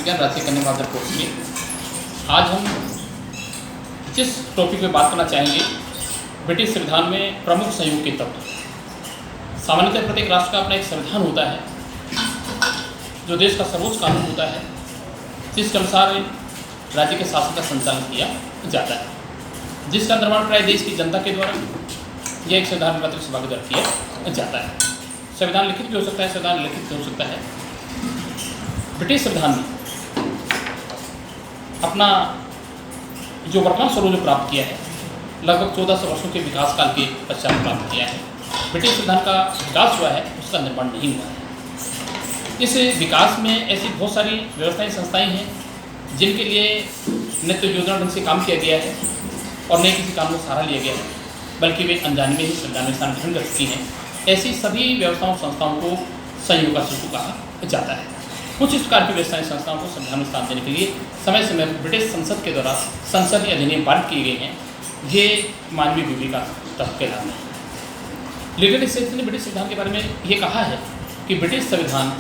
विज्ञान राज्य कन्या माध्यमिक कोर्स में आज हम जिस टॉपिक पे बात करना चाहेंगे, ब्रिटिश संविधान में प्रमुख संयोग के तत्व। सामान्यतः प्रत्येक राष्ट्र का अपना एक संविधान होता है जो देश का सर्वोच्च कानून होता है, जिसके अनुसार राज्य के शासन का संचालन किया जाता है, जिसका निर्माण प्राय देश की जनता के द्वारा यह एक संविधान निर्मात्री सभा के द्वारा किया जाता है। संविधान लिखित भी हो सकता है, संविधान लिखित भी हो सकता है। ब्रिटिश संविधान ने अपना जो वर्तमान स्वरूप जो प्राप्त किया है, लगभग 1400 वर्षों के विकास काल के पश्चात प्राप्त किया है। ब्रिटिश संविधान का विकास हुआ है, उसका निर्माण नहीं हुआ है। इस विकास में ऐसी बहुत सारी व्यवस्थाएं, संस्थाएं हैं जिनके लिए न तो योजना ढंग से काम किया गया है और न किसी काम को सहारा लिया गया है, बल्कि वे अनजाने में ही संविधान में स्थान ग्रहण कर चुकी हैं। ऐसी सभी व्यवस्थाओं, संस्थाओं को संयोग का शिशु कहा जाता है। कुछ इस प्रकार की व्यवस्थाएं, संस्थाओं को संविधान में स्थान देने के लिए समय समय पर ब्रिटिश संसद के द्वारा संसदीय अधिनियम पारित किए गए हैं। ये मानवीय विवेक का तत्व के नाम है। लिटरेचर स्टेशन ने ब्रिटिश संविधान के बारे में ये कहा है कि ब्रिटिश संविधान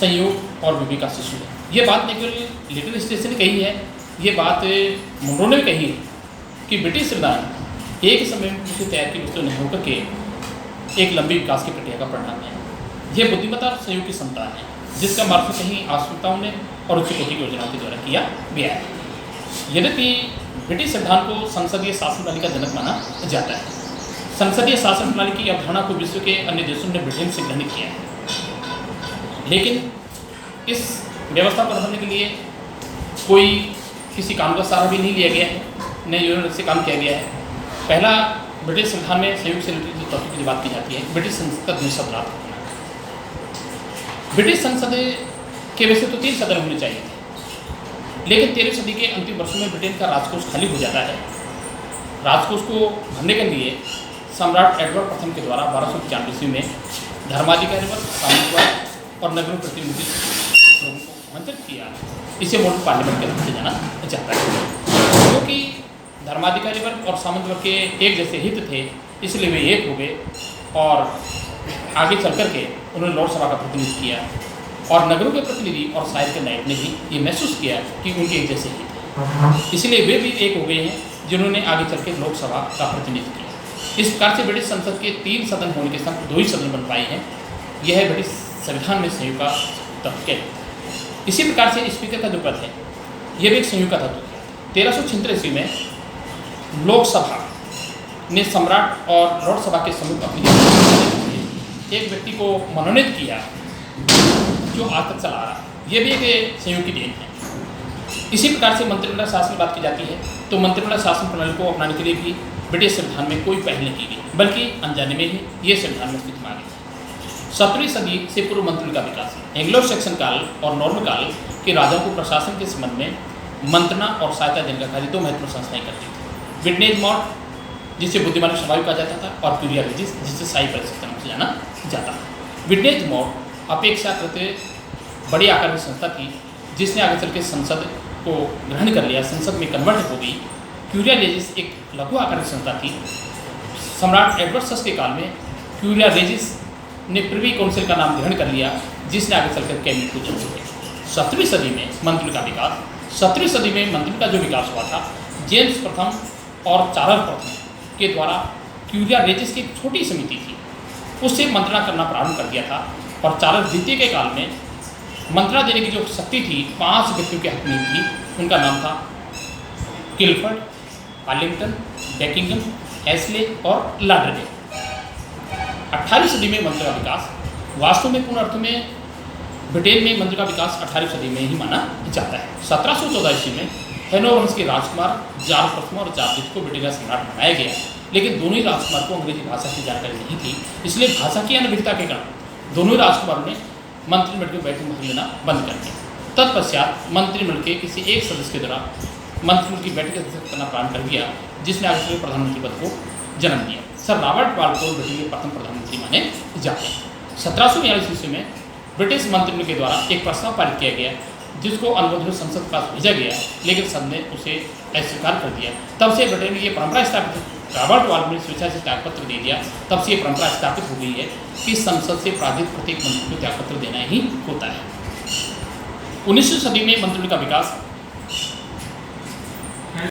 संयोग और विवेक का शिशु है। ये बात नहीं केवल लिटरेचर स्टेशन ने कही है, ये बात मुनरो ने भी कही है कि ब्रिटिश संविधान एक समय में उसे तैयार की वस्तु नहीं होकर के एक लंबी विकास की प्रक्रिया का परिणाम है। यह बुद्धिमत्ता और संयोग की संतान है, जिसका मार्ग कहीं आवश्यकताओं ने और उच्च कोटि की योजनाओं के द्वारा किया गया है। यद्यपि ब्रिटिश संविधान को संसदीय शासन प्रणाली का जनक माना जाता है। संसदीय शासन प्रणाली की अवधारणा को विश्व के अन्य देशों ने ब्रिटेन से ग्रहण किया है, लेकिन इस व्यवस्था को रखने के लिए कोई किसी काम का सहारा भी नहीं लिया गया है, न योजना से काम किया गया है। पहला ब्रिटिश संविधान में संयुक्त से रिलेटेड टॉपिक की बात की जाती है, ब्रिटिश संसद में सदन। ब्रिटिश संसद के वैसे तो 3 सदन होने चाहिए थे, लेकिन 13वीं सदी के अंतिम वर्षों में ब्रिटेन का राजकोष खाली हो जाता है। राजकोष को भरने के लिए सम्राट एडवर्ड प्रथम के द्वारा 1295 ईस्वी में धर्माधिकारी वर्ग, सामंतवाद और नगरीय प्रतिनिधि लोगों को आमंत्रित किया। इसे मॉडल पार्लियामेंट के नाम से जाना जाता है। क्योंकि धर्माधिकारी वर्ग और सामंत वर्ग के एक जैसे हित थे, इसलिए वे एक हो गए और आगे चल कर के उन्होंने लोक सभा का प्रतिनिधित्व किया। और नगरों के प्रतिनिधि और शहर के नायक ने भी ये महसूस किया कि उनके एक जैसे हित हैं, इसलिए वे भी एक हो गए हैं, जिन्होंने आगे चल के लोकसभा का प्रतिनिधित्व किया। इस प्रकार से ब्रिटिश संसद के 3 सदन होने के साथ 2 ही सदन बन पाए हैं। यह ब्रिटिश संविधान में संयोग का तत्व है। इसी प्रकार से स्पीकर का जो पद है, यह भी एक संयोग का तत्व है। 1376 ईस्वी में लोकसभा ने सम्राट और लोकसभा के सम्मुख अपनी एक व्यक्ति को मनोनीत किया जो आज तक चला रहा है। यह भी एक संयोग की देन है। इसी प्रकार से मंत्रिमंडल शासन की बात की जाती है, तो मंत्रिमंडल शासन प्रणाली को अपनाने के लिए भी ब्रिटिश संविधान में कोई पहल नहीं की गई, बल्कि अनजाने में ही ये संविधान में अस्तित्व में आ गया। 17वीं सदी से पूर्व मंत्रिमंडल का विकास है। एंग्लो सेक्सन काल और नॉर्मन काल के राजाओं को प्रशासन के संबंध में मंत्रणा और सहायता देने का कार्य 2 महत्वपूर्ण संस्थाएं करती थी। विटनेज मॉड, जिसे बुद्धिमानी स्वाभाविक कहा जाता था, और क्यूरिया रेजिस, जिसे शाही परिषद के नाम से जाना जाता था। विटनेज मॉड अपेक्षाकृत बड़ी आकार की संस्था थी, जिसने आगे चल के संसद को ग्रहण कर लिया, संसद में कन्वर्ट हो गई। क्यूरिया रेजिस एक लघु आकार की संस्था थी। सम्राट एडवर्ड सस के काल में क्यूरिया रेजिस ने प्रिवी काउंसिल का नाम ग्रहण कर लिया, जिसने आगे चलकर कैबिनेट को जन्म दिया। 17वीं सदी में मंत्रिमंडल का विकास, 17वीं सदी में मंत्रिमंडल का जो विकास हुआ था, जेम्स प्रथम और चार्ल्स प्रथम के द्वारा क्यूरिया रेजिस की एक छोटी समिति थी, उससे मंत्रणा करना प्रारंभ कर दिया था। और चार्ल्स द्वितीय के काल में मंत्रणा देने की जो शक्ति थी 5 व्यक्तियों के हाथ में थी। उनका नाम था किलफर्ड, आर्लिंगटन, बेकिंगम, एस्ले और लाडरडेल। 18वीं सदी में मंत्री का विकास, वास्तव में पूर्ण अर्थ में ब्रिटेन में मंत्री का विकास 18वीं सदी में ही माना जाता है। 1714 ईस्वी में हेनो वंश के राजकुमार चार्ल्स प्रथम और चार्ल्स को ब्रिटेन का सम्राट बनाया गया, लेकिन दोनों ही राजकुमार को अंग्रेजी भाषा की जानकारी नहीं थी, इसलिए भाषा की अनभिज्ञता के कारण दोनों ही राजकुमारों ने मंत्रिमंडल की बैठक में भाग लेना बंद कर दिया। तत्पश्चात मंत्रिमंडल के किसी एक सदस्य के द्वारा मंत्रिमंडल की बैठक करना प्रारंभ कर दिया, जिसने आगे चलकर प्रधानमंत्री पद को जन्म दिया। सर रॉबर्ट वालपोल ब्रिटेन के प्रथम प्रधानमंत्री माने जाते हैं। 1742 ईस्वी में ब्रिटिश मंत्रिमंडल के द्वारा एक प्रस्ताव पारित किया गया, जिसको अनुमोदन संसद के पास भेजा गया, लेकिन सब ने उसे अस्वीकार कर दिया। तब से ब्रिटेन में ये परंपरा स्थापित, रॉबर्ट वालपोल ने स्वेच्छा से त्यागपत्र दे दिया, तब से ये परंपरा स्थापित हो गई है कि संसद से प्राधित प्रत्येक मंत्री को त्यागपत्र देना ही होता है। 19वीं सदी में मंत्रिमंडल का विकास